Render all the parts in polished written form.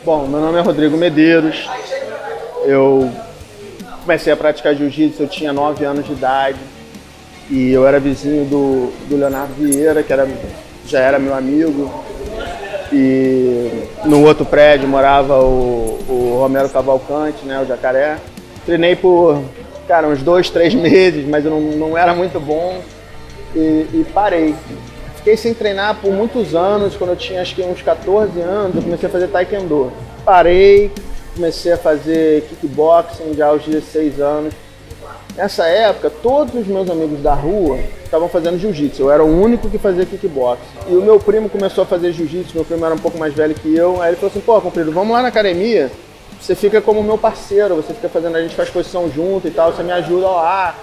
Bom, meu nome é Rodrigo Medeiros. Eu comecei a praticar jiu-jitsu, eu tinha 9 anos de idade. E eu era vizinho do Leonardo Vieira, que já era meu amigo. E no outro prédio morava o Romero Cavalcante, né, o Jacaré. Treinei por, uns 2, 3 meses, mas eu não era muito bom e parei. Fiquei sem treinar por muitos anos. Quando eu tinha acho que uns 14 anos, eu comecei a fazer taekwondo. Parei, comecei a fazer kickboxing já aos 16 anos. Nessa época, todos os meus amigos da rua estavam fazendo jiu-jitsu. Eu era o único que fazia kickboxing. E o meu primo começou a fazer jiu-jitsu. Meu primo era um pouco mais velho que eu. Aí ele falou assim, pô, comprido, vamos lá na academia. Você fica como meu parceiro, você fica fazendo, a gente faz posição junto e tal, você me ajuda lá.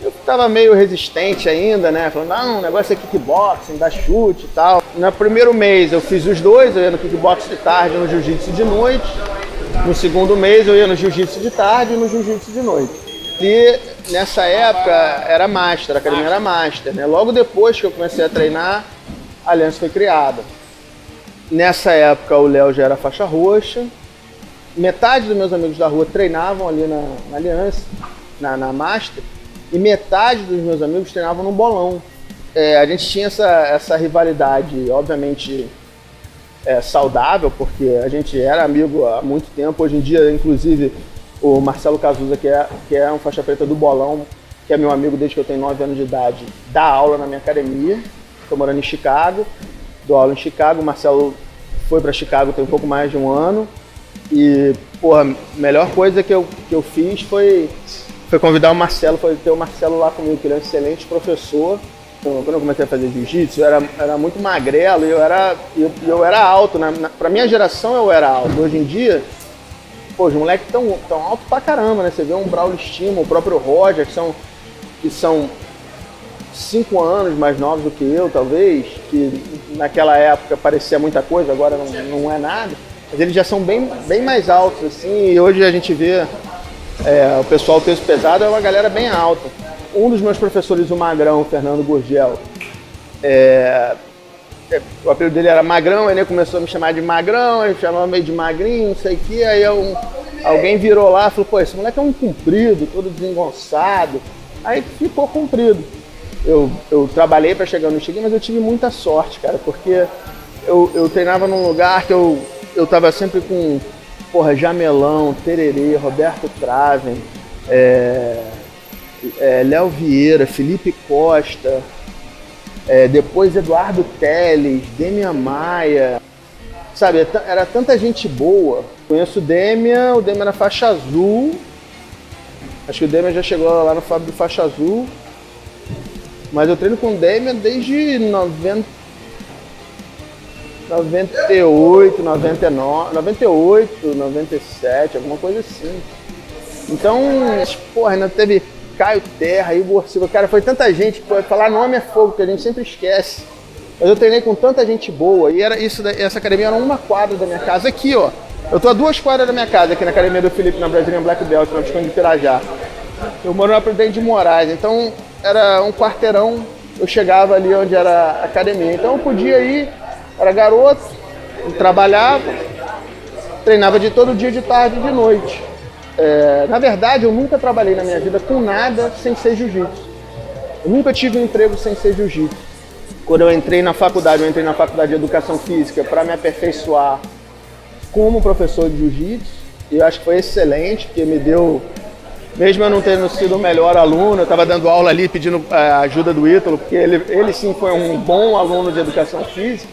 Eu tava meio resistente ainda, né? Falando, não, o negócio é kickboxing, dá chute e tal. No primeiro mês eu fiz os dois, eu ia no kickboxing de tarde e no jiu-jitsu de noite. No segundo mês eu ia no jiu-jitsu de tarde e no jiu-jitsu de noite. E nessa época era master, a academia era master, né? Logo depois que eu comecei a treinar, a Aliança foi criada. Nessa época o Léo já era faixa roxa. Metade dos meus amigos da rua treinavam ali na Aliança, na master. E metade dos meus amigos treinavam no bolão. A gente tinha essa rivalidade, obviamente, saudável, porque a gente era amigo há muito tempo. Hoje em dia, inclusive, o Marcelo Cazuza, que é um faixa preta do bolão, que é meu amigo desde que eu tenho 9 anos de idade, dá aula na minha academia. Estou morando em Chicago, dou aula em Chicago. O Marcelo foi para Chicago tem um pouco mais de um ano. E, porra, a melhor coisa que eu fiz foi convidar o Marcelo, foi ter o Marcelo lá comigo, que ele é um excelente professor. Então, quando eu comecei a fazer jiu-jitsu, eu era muito magrelo e eu era alto. Pra minha geração eu era alto. Hoje em dia, pô, os moleques tão alto pra caramba, né? Você vê um Braulio Estima, o próprio Roger, que são 5 anos mais novos do que eu, talvez, que naquela época parecia muita coisa, agora não é nada. Mas eles já são bem mais altos, assim, e hoje a gente vê o pessoal peso pesado é uma galera bem alta. Um dos meus professores, o Magrão, o Fernando Gurgel, o apelido dele era Magrão, ele começou a me chamar de Magrão, ele chamava meio de Magrinho, não sei o que, aí alguém virou lá e falou, pô, esse moleque é um comprido, todo desengonçado, aí ficou comprido. Eu trabalhei para chegar no Chile, mas eu tive muita sorte, cara, porque eu treinava num lugar que eu tava sempre com, porra, Jamelão, Tererê, Roberto Traven, Léo Vieira, Felipe Costa, depois Eduardo Teles, Demian Maia, sabe, era tanta gente boa. Conheço o Demian era faixa azul, acho que o Demian já chegou lá no Fábio do faixa azul, mas eu treino com o Demian desde 98, 99, 98, 97, alguma coisa assim. Então, porra, ainda teve Caio Terra, Igor Silva, cara, foi tanta gente, que falar nome é fogo, que a gente sempre esquece. Mas eu treinei com tanta gente boa, e essa academia era uma quadra da minha casa, aqui ó. Eu tô a 2 quadras da minha casa, aqui na academia do Felipe, na Brazilian Black Belt, na Visconde de Pirajá. Eu moro na Presidente de Moraes, então era um quarteirão, eu chegava ali onde era a academia. Então eu podia ir, era garoto, trabalhava, treinava de todo dia, de tarde e de noite. Na verdade, eu nunca trabalhei na minha vida com nada sem ser jiu-jitsu. Eu nunca tive um emprego sem ser jiu-jitsu. Quando eu entrei na faculdade de Educação Física para me aperfeiçoar como professor de jiu-jitsu. E eu acho que foi excelente, porque me deu, mesmo eu não tendo sido o melhor aluno, eu estava dando aula ali pedindo a ajuda do Ítalo, porque ele sim foi um bom aluno de Educação Física,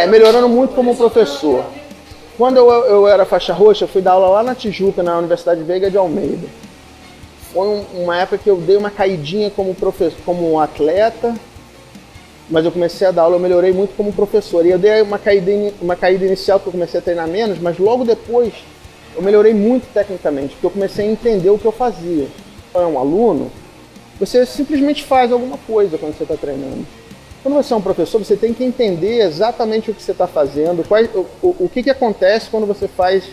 melhorando muito como professor. Quando eu era faixa roxa, eu fui dar aula lá na Tijuca, na Universidade Veiga de Almeida. Foi uma época que eu dei uma caidinha como atleta, mas eu comecei a dar aula, eu melhorei muito como professor. E eu dei uma caída inicial, porque eu comecei a treinar menos, mas logo depois eu melhorei muito tecnicamente, porque eu comecei a entender o que eu fazia. Para um aluno, você simplesmente faz alguma coisa quando você está treinando. Quando você é um professor, você tem que entender exatamente o que você está fazendo, o que acontece quando você faz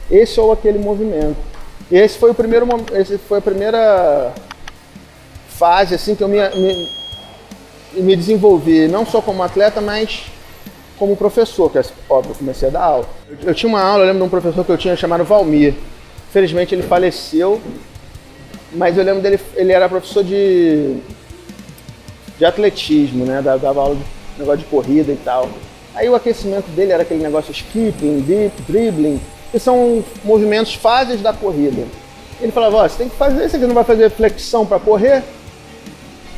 esse ou aquele movimento. E esse foi a primeira fase assim, que eu me desenvolvi, não só como atleta, mas como professor, que óbvio, eu comecei a dar aula. Eu tinha uma aula, eu lembro de um professor que eu tinha chamado Valmir. Infelizmente ele faleceu, mas eu lembro dele, ele era professor de atletismo, né? Dava aula de negócio de corrida e tal. Aí o aquecimento dele era aquele negócio skipping, dribbling, que são movimentos, fases da corrida. Ele falava, ó, você tem que fazer, você não vai fazer flexão para correr?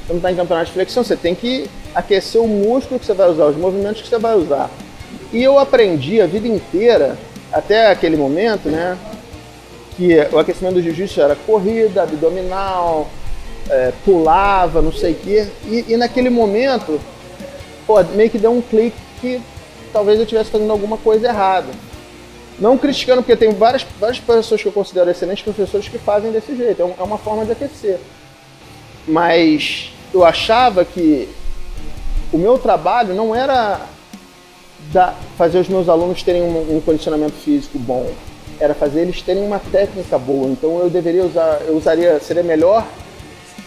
Você não está em campeonato de flexão, você tem que aquecer o músculo que você vai usar, os movimentos que você vai usar. E eu aprendi a vida inteira, até aquele momento, né, que o aquecimento do jiu-jitsu era corrida, abdominal, pulava, não sei o quê. E naquele momento, pô, meio que deu um clique que talvez eu estivesse fazendo alguma coisa errada. Não criticando, porque tem várias pessoas que eu considero excelentes professores que fazem desse jeito, é uma forma de aquecer. Mas eu achava que o meu trabalho não era fazer os meus alunos terem um condicionamento físico bom, era fazer eles terem uma técnica boa. Então seria melhor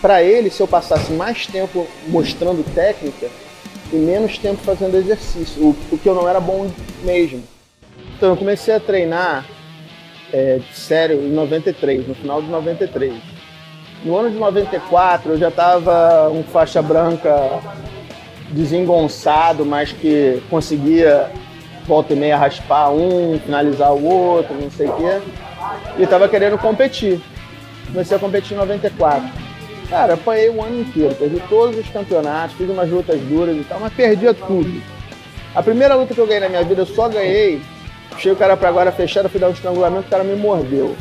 para eles se eu passasse mais tempo mostrando técnica e menos tempo fazendo exercício, o que eu não era bom mesmo. Então eu comecei a treinar sério em 93, no final de 93. No ano de 94 eu já estava um faixa branca desengonçado, mas que conseguia volta e meia raspar um, finalizar o outro, não sei o quê. E estava querendo competir. Comecei a competir em 94. Cara, apanhei o ano inteiro, perdi todos os campeonatos, fiz umas lutas duras e tal, mas perdia tudo. A primeira luta que eu ganhei na minha vida, eu só ganhei, puxei o cara pra guarda fechada, fui dar um estrangulamento, o cara me mordeu.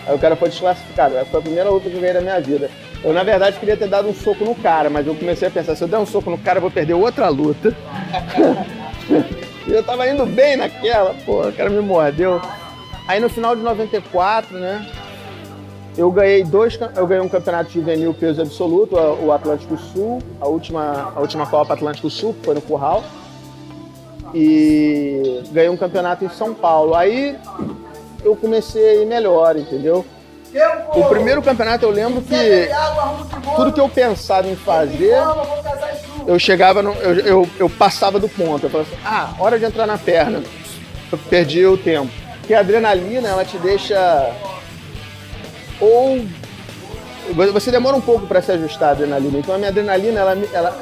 Aí o cara foi desclassificado. Essa foi a primeira luta que eu ganhei na minha vida. Eu, na verdade, queria ter dado um soco no cara, mas eu comecei a pensar, se eu der um soco no cara, eu vou perder outra luta. E eu tava indo bem naquela, pô, o cara me mordeu. Aí no final de 94, né, eu ganhei um campeonato juvenil peso absoluto, o Atlântico Sul, a última Copa Atlântico Sul, que foi no Curral. E ganhei um campeonato em São Paulo. Aí eu comecei a ir melhor, entendeu? O primeiro campeonato eu lembro que tudo que eu pensava em fazer, eu chegava, eu passava do ponto. Eu falava assim, hora de entrar na perna. Eu perdi o tempo. Porque a adrenalina, ela te deixa... Ou você demora um pouco para se ajustar à adrenalina. Então a minha adrenalina,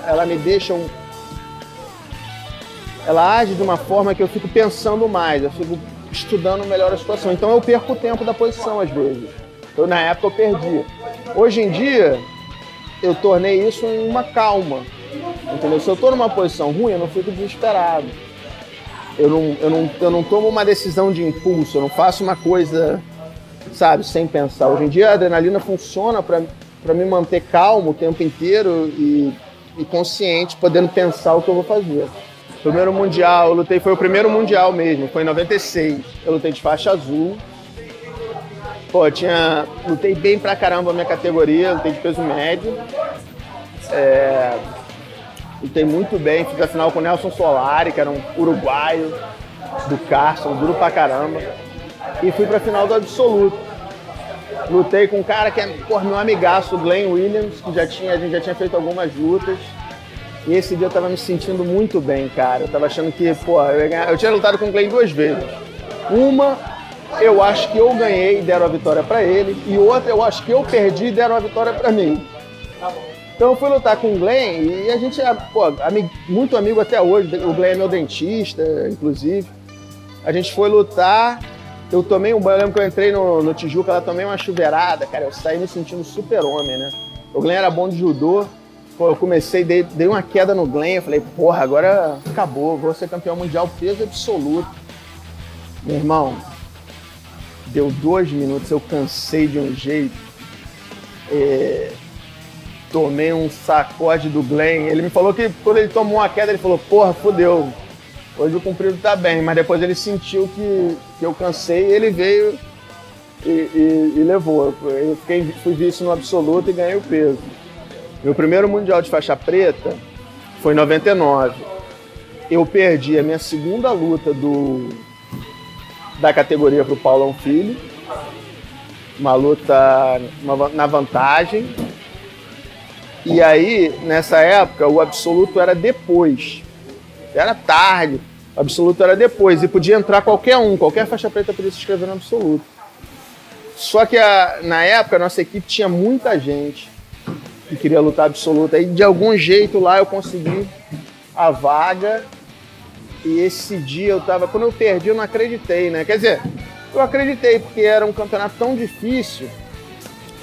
ela me deixa ela age de uma forma que eu fico pensando mais, eu fico estudando melhor a situação. Então eu perco o tempo da posição às vezes. Na época eu perdi. Hoje em dia, eu tornei isso em uma calma. Entendeu? Se eu estou numa posição ruim, eu não fico desesperado. Eu não tomo uma decisão de impulso, eu não faço uma coisa, sabe, sem pensar. Hoje em dia a adrenalina funciona para me manter calmo o tempo inteiro e consciente, podendo pensar o que eu vou fazer. Primeiro mundial, eu lutei, foi o primeiro mundial mesmo, foi em 96. Eu lutei de faixa azul. Pô, lutei bem pra caramba a minha categoria, lutei de peso médio. Lutei muito bem, fiz a final com o Nelson Solari, que era um uruguaio do Carson, duro pra caramba. E fui pra final do absoluto. Lutei com um cara que é, meu amigaço, o Glenn Williams, que a gente já tinha feito algumas lutas. E esse dia eu tava me sentindo muito bem, cara. Eu tava achando que, eu tinha lutado com o Glenn 2 vezes. Uma, eu acho que eu ganhei e deram a vitória pra ele. E outra, eu acho que eu perdi e deram a vitória pra mim. Então eu fui lutar com o Glenn e a gente é, muito amigo até hoje. O Glenn é meu dentista, inclusive. A gente foi lutar. Eu tomei eu lembro que eu entrei no Tijuca, ela tomei uma chuveirada, cara. Eu saí me sentindo super-homem, né? O Glenn era bom de judô. Pô, eu comecei, dei uma queda no Glenn, eu falei, agora acabou, vou ser campeão mundial peso absoluto. Meu irmão, deu 2 minutos, eu cansei de um jeito. Tomei um sacode do Glenn. Ele me falou que quando ele tomou uma queda, ele falou, fudeu. Hoje o comprido tá bem, mas depois ele sentiu que eu cansei e ele veio e levou. Eu fui vice no absoluto e ganhei o peso. Meu primeiro mundial de faixa preta foi em 99. Eu perdi a minha segunda luta da categoria pro Paulão Filho. Uma luta na vantagem. E aí, nessa época, o absoluto era depois. Era tarde. O absoluto era depois, e podia entrar qualquer um, qualquer faixa preta podia se inscrever no absoluto. Só que na época a nossa equipe tinha muita gente que queria lutar absoluto. Aí de algum jeito lá eu consegui a vaga. E esse dia quando eu perdi eu não acreditei, né? Quer dizer, eu acreditei porque era um campeonato tão difícil.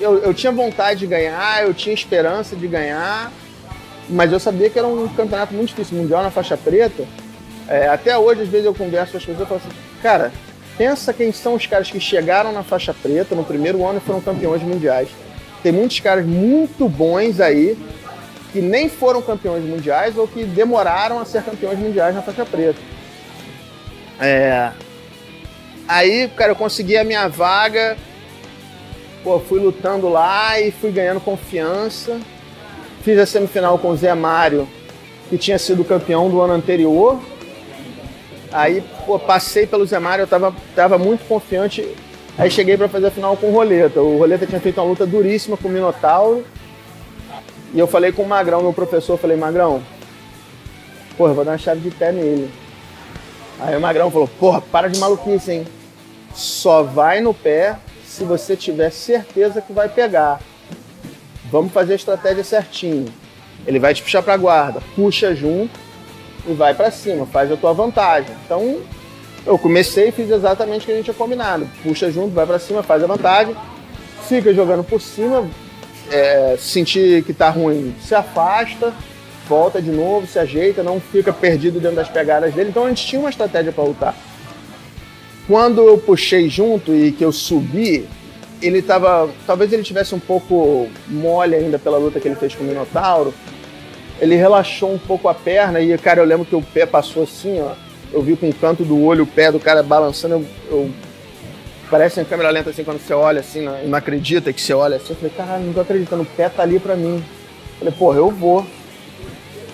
Eu tinha vontade de ganhar, eu tinha esperança de ganhar, mas eu sabia que era um campeonato muito difícil, mundial na faixa preta. Até hoje, às vezes eu converso com as pessoas e falo assim, cara, pensa quem são os caras que chegaram na faixa preta no primeiro ano e foram campeões mundiais. Tem muitos caras muito bons aí que nem foram campeões mundiais ou que demoraram a ser campeões mundiais na faixa preta. Aí, cara, eu consegui a minha vaga, fui lutando lá e fui ganhando confiança. Fiz a semifinal com o Zé Mário, que tinha sido campeão do ano anterior. Aí, passei pelo Zé Mário, eu tava muito confiante. Aí cheguei para fazer a final com o Roleta. O Roleta tinha feito uma luta duríssima com o Minotauro. E eu falei com o Magrão, meu professor, falei, Magrão, eu vou dar uma chave de pé nele. Aí o Magrão falou, para de maluquice, hein? Só vai no pé se você tiver certeza que vai pegar. Vamos fazer a estratégia certinho. Ele vai te puxar pra guarda, puxa junto e vai pra cima, faz a tua vantagem. Então, eu comecei e fiz exatamente o que a gente tinha combinado. Puxa junto, vai pra cima, faz a vantagem, fica jogando por cima, sentir que tá ruim, se afasta, volta de novo, se ajeita, não fica perdido dentro das pegadas dele. Então a gente tinha uma estratégia para lutar. Quando eu puxei junto e que eu subi, talvez ele tivesse um pouco mole ainda pela luta que ele fez com o Minotauro. Ele relaxou um pouco a perna e, cara, eu lembro que o pé passou assim, ó. Eu vi com o canto do olho o pé do cara balançando, parece em câmera lenta assim, quando você olha assim, não acredita que você olha assim. Eu falei, caralho, não tô acreditando, o pé tá ali pra mim. Eu falei, eu vou.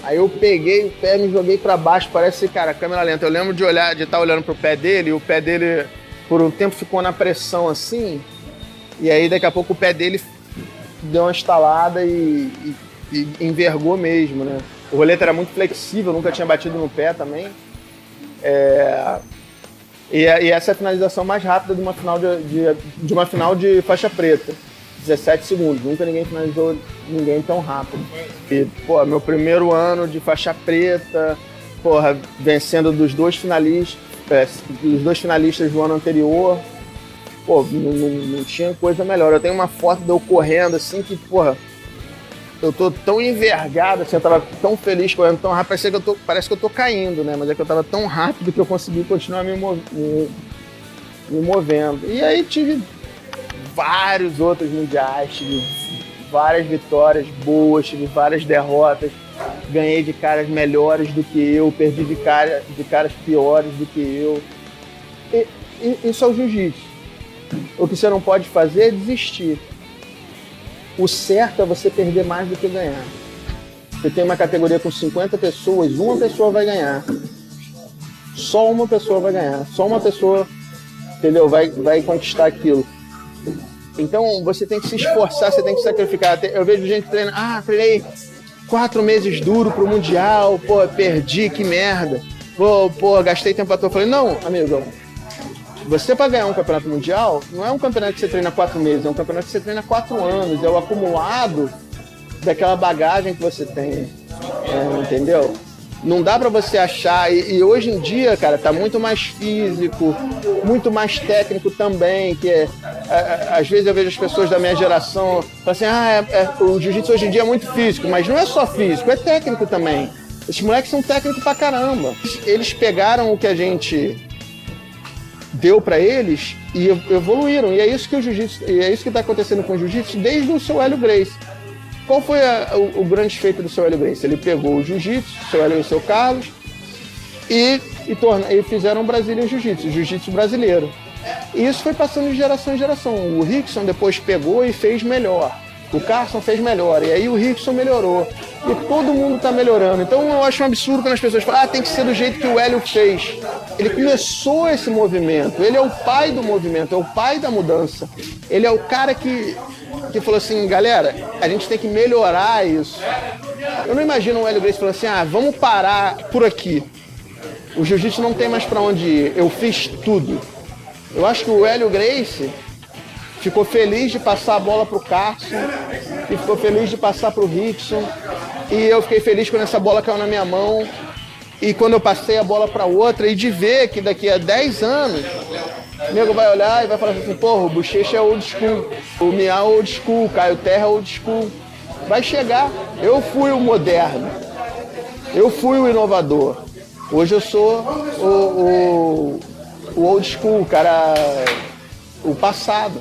Aí eu peguei o pé, me joguei pra baixo, parece, cara, câmera lenta. Eu lembro de estar olhando pro pé dele, e o pé dele, por um tempo, ficou na pressão assim. E aí, daqui a pouco, o pé dele deu uma estalada e envergou mesmo, né? O Roleta era muito flexível, nunca tinha batido no pé também. E essa é a finalização mais rápida de uma final de faixa preta. 17 segundos. Nunca ninguém finalizou ninguém tão rápido. E, meu primeiro ano de faixa preta, vencendo dos dois finalistas do ano anterior. Não tinha coisa melhor. Eu tenho uma foto de eu correndo assim que, eu tô tão envergado, assim, eu tava tão feliz correndo tão rápido, parece que eu tô caindo, né? Mas é que eu tava tão rápido que eu consegui continuar me movendo. E aí tive vários outros mundiais, tive várias vitórias boas, tive várias derrotas, ganhei de caras melhores do que eu, perdi de caras piores do que eu. E isso é o jiu-jitsu. O que você não pode fazer é desistir. O certo é você perder mais do que ganhar. Você tem uma categoria com 50 pessoas, uma pessoa vai ganhar. Só uma pessoa vai ganhar. Só uma pessoa, entendeu? Vai conquistar aquilo. Então você tem que se esforçar, você tem que sacrificar. Eu vejo gente treinando, treinei 4 meses duro pro Mundial, perdi, que merda. Gastei tempo à toa. Eu falei, não, amigo, você para ganhar um campeonato mundial, não é um campeonato que você treina 4 meses, é um campeonato que você treina 4 anos, é o acumulado daquela bagagem que você tem, entendeu? Não dá pra você achar, e hoje em dia, cara, tá muito mais físico, muito mais técnico também, que às vezes eu vejo as pessoas da minha geração, falam assim, o jiu-jitsu hoje em dia é muito físico, mas não é só físico, é técnico também. Esses moleques são técnicos pra caramba. Eles pegaram o que a gente deu pra eles e evoluíram, e é isso que o jiu-jitsu, e é isso que tá acontecendo com o jiu-jitsu desde o seu Hélio Gracie. Qual foi o grande feito do seu Hélio Gracie? Ele pegou o jiu-jitsu, seu Hélio e o seu Carlos, e fizeram um Brazilian Jiu-Jitsu, jiu-jitsu brasileiro. E isso foi passando de geração em geração. O Rickson depois pegou e fez melhor. O Carson fez melhor, e aí o Rickson melhorou. E todo mundo está melhorando. Então eu acho um absurdo quando as pessoas falam, tem que ser do jeito que o Hélio fez. Ele começou esse movimento, ele é o pai do movimento, é o pai da mudança. Ele é o cara que falou assim, galera, a gente tem que melhorar isso. Eu não imagino o Hélio Gracie falando assim, vamos parar por aqui. O jiu-jitsu não tem mais para onde ir. Eu fiz tudo. Eu acho que o Hélio Gracie ficou feliz de passar a bola pro Carson e ficou feliz de passar pro Rickson. E eu fiquei feliz quando essa bola caiu na minha mão e quando eu passei a bola para outra e de ver que daqui a 10 anos o nego vai olhar e vai falar assim, porra, o Bochecha é old school, o Miau é old school, o Caio Terra é old school. Vai chegar. Eu fui o moderno. Eu fui o inovador. Hoje eu sou o old school, cara, o passado.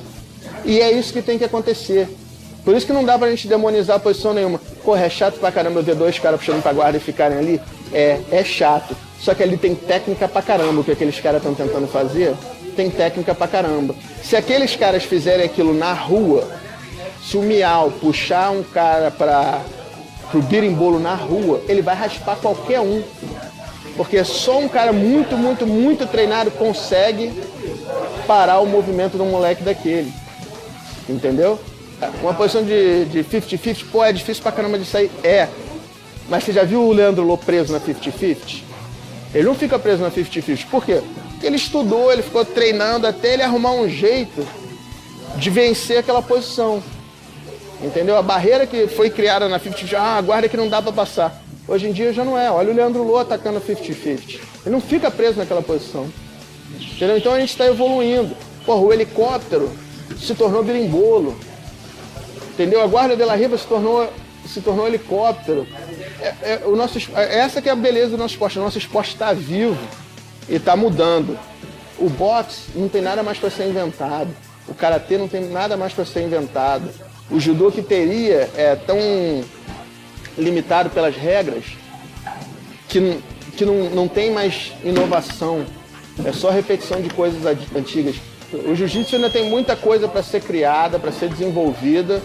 E é isso que tem que acontecer. Por isso que não dá pra gente demonizar a posição nenhuma. Porra, é chato pra caramba eu ver dois caras puxando pra guarda e ficarem ali? É chato. Só que ali tem técnica pra caramba. O que aqueles caras estão tentando fazer, tem técnica pra caramba. Se aqueles caras fizerem aquilo na rua, se o Miau puxar um cara pro birimbolo na rua, ele vai raspar qualquer um. Porque só um cara muito treinado consegue parar o movimento de um moleque daquele. Entendeu? Uma posição de 50-50, pô, é difícil pra caramba de sair. Mas você já viu o Leandro Lô preso na 50-50? Ele não fica preso na 50-50. Por quê? Porque ele estudou, ele ficou treinando até ele arrumar um jeito de vencer aquela posição. Entendeu? A barreira que foi criada na 50-50, a guarda que não dá pra passar. Hoje em dia já não é. Olha o Leandro Lô atacando a 50-50. Ele não fica preso naquela posição. Entendeu? Então a gente está evoluindo. Porra, o helicóptero se tornou birimbolo. Entendeu? A Guarda de la Riva se tornou helicóptero. Essa que é a beleza do nosso esporte. O nosso esporte está vivo e está mudando. O boxe não tem nada mais para ser inventado. O karatê não tem nada mais para ser inventado. O judô que teria é tão limitado pelas regras que não tem mais inovação. É só repetição de coisas antigas. O jiu-jitsu ainda tem muita coisa para ser criada, para ser desenvolvida.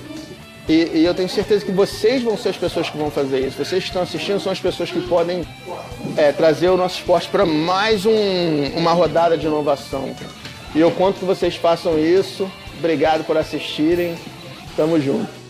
E eu tenho certeza que vocês vão ser as pessoas que vão fazer isso. Vocês que estão assistindo são as pessoas que podem trazer o nosso esporte para mais uma rodada de inovação. E eu conto que vocês façam isso. Obrigado por assistirem. Tamo junto.